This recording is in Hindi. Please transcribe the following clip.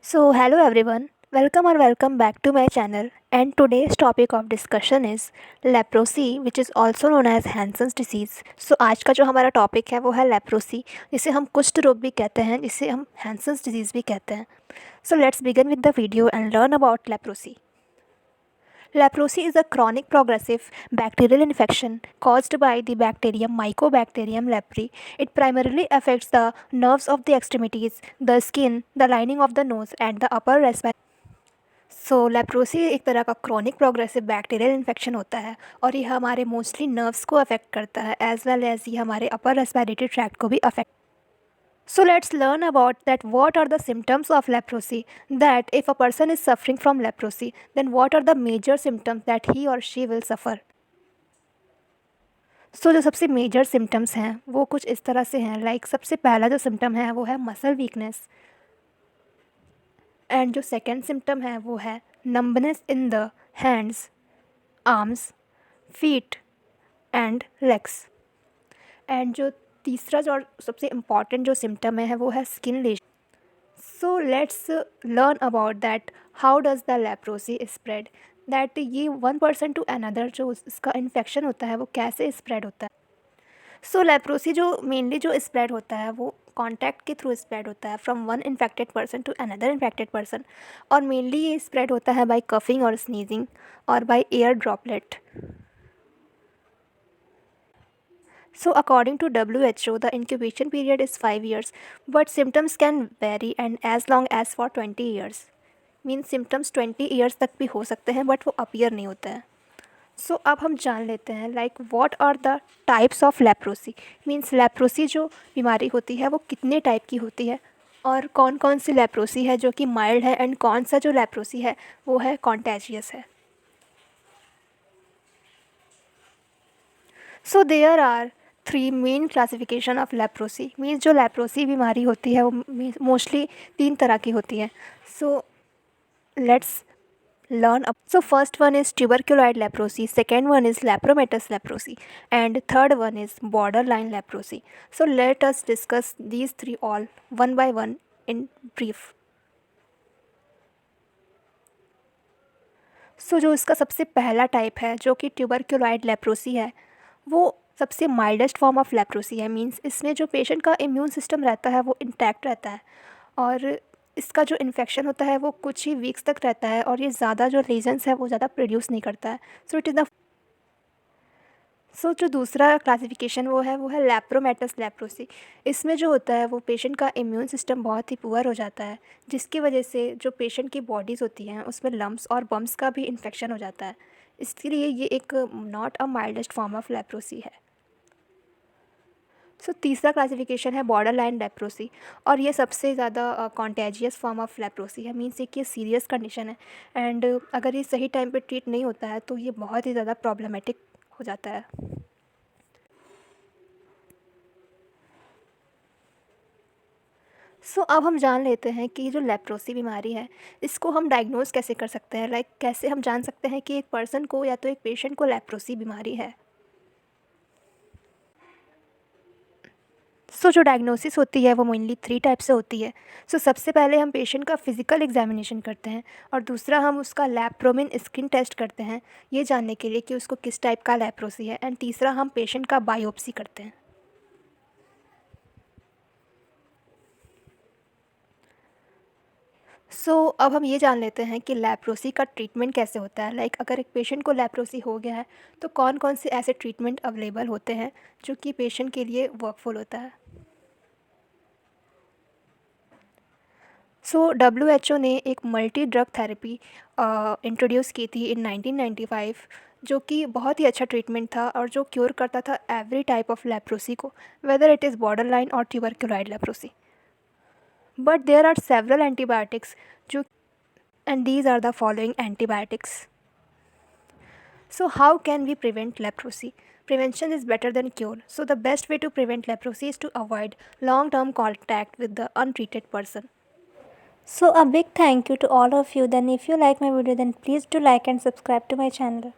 Hello everyone, welcome back to my channel. And today's topic of discussion is leprosy, which is also known as Hansen's disease. आज का जो हमारा टॉपिक है वो है लेप्रोसी, जिसे हम कुष्ठ रोग भी कहते हैं, जिसे हम हैंसन्स डिजीज़ भी कहते हैं. Let's begin with the video and learn about leprosy. Leprosy is a chronic progressive bacterial infection caused by the bacterium Mycobacterium leprae. It primarily affects the nerves of the extremities, the skin, the lining of the nose, and the upper respiratory. Leprosy एक तरह का क्रॉनिक प्रोग्रेसिव बैक्टीरियल इन्फेक्शन होता है और ये हमारे मोस्टली नर्व्स को अफेक्ट करता है एज वेल एज ये हमारे अपर रेस्पिरेटरी ट्रैक्ट को भी affect. So let's learn about that what are the symptoms of leprosy, that if a person is suffering from leprosy, then what are the major symptoms that he or she will suffer. जो सबसे मेजर सिम्टम्स हैं वो कुछ इस तरह से हैं. सबसे पहला जो सिम्टम है वो है मसल वीकनेस, एंड जो सेकेंड सिम्टम है वो है numbness in the hands, arms, feet and legs. And जो तीसरा जो और सबसे इम्पॉर्टेंट जो सिम्टम है वो है skin lesion. So let's learn about that how does the leprosy spread, that ये वन पर्सन टू अनदर जो इसका इन्फेक्शन होता है वो कैसे स्प्रेड होता है. लेप्रोसी जो मेनली जो स्प्रेड होता है वो कॉन्टैक्ट के थ्रू स्प्रेड होता है from one infected person to another infected person, और मेनली ये स्प्रेड होता है बाय कफिंग और स्नीजिंग और by air droplet. According to WHO, the incubation period is 5 years, but symptoms can vary and as long as for 20 years. Means symptoms 20 years तक भी हो सकते हैं बट वो अपीयर नहीं होता है. अब हम जान लेते हैं what are the types of leprosy. Means leprosy जो बीमारी होती है वो कितने टाइप की होती है और कौन कौन सी लेप्रोसी है जो कि माइल्ड है एंड कौन सा जो लेप्रोसी है वो है कॉन्टेजियस है. There are 3 main classification of leprosy. Means जो लेप्रोसी बीमारी होती है वो मोस्टली 3 तरह की होती है. Let's learn up. First one is tuberculoid leprosy, second one is lepromatous leprosy, and third one is borderline leprosy. Let us discuss these three all one by one in brief. जो इसका सबसे पहला टाइप है जो कि ट्यूबरक्यूलॉइड लेप्रोसी है वो सबसे माइल्डेस्ट फॉर्म ऑफ लेप्रोसी है. मीन्स इसमें जो पेशेंट का इम्यून सिस्टम रहता है वो इंटैक्ट रहता है और इसका जो इन्फेक्शन होता है वो कुछ ही वीक्स तक रहता है और ये ज़्यादा जो लीजन्स है वो ज़्यादा प्रोड्यूस नहीं करता है. इट इज़ द जो दूसरा क्लासिफिकेशन वो है लेप्रोमेटस लेप्रोसी. इसमें जो होता है वो पेशेंट का इम्यून सिस्टम बहुत ही पुअर हो जाता है जिसकी वजह से जो पेशेंट की बॉडीज़ होती हैं उसमें लम्प्स और बम्प्स का भी इन्फेक्शन हो जाता है. इसलिए ये एक not a mildest form of leprosy है. तीसरा क्लासिफिकेशन है बॉर्डर लाइन लेप्रोसी और ये सबसे ज़्यादा कॉन्टेजियस फॉर्म ऑफ लेप्रोसी है. मीन्स एक ये सीरियस कंडीशन है एंड अगर ये सही टाइम पे ट्रीट नहीं होता है तो ये बहुत ही ज़्यादा प्रॉब्लमेटिक हो जाता है. अब हम जान लेते हैं कि जो लेप्रोसी बीमारी है इसको हम डायग्नोज कैसे कर सकते हैं. कैसे हम जान सकते हैं कि एक पर्सन को या तो एक पेशेंट को लेप्रोसी बीमारी है. जो डायग्नोसिस होती है वो मेनली 3 टाइप से होती है. सबसे पहले हम पेशेंट का फिज़िकल एग्जामिनेशन करते हैं और दूसरा हम उसका लैप्रोमिन स्किन टेस्ट करते हैं ये जानने के लिए कि उसको किस टाइप का लेप्रोसी है, एंड तीसरा हम पेशेंट का बायोप्सी करते हैं. अब हम ये जान लेते हैं कि लेप्रोसी का ट्रीटमेंट कैसे होता है. अगर एक पेशेंट को लेप्रोसी हो गया है तो कौन कौन से ऐसे ट्रीटमेंट अवेलेबल होते हैं जो कि पेशेंट के लिए वर्कफुल होता है. WHO ने एक मल्टी ड्रग थेरेपी इंट्रोड्यूस की थी इन 1995 जो कि बहुत ही अच्छा ट्रीटमेंट था और जो क्योर करता था एवरी टाइप ऑफ लेप्रोसी को, whether it is borderline और tuberculoid leprosy. But there are several antibiotics जो and these are the following antibiotics. How can we prevent leprosy? Prevention is better than cure. The best way to prevent leprosy is to avoid long-term contact with the untreated person. A big thank you to all of you. Then if you like my video then please do like and subscribe to my channel.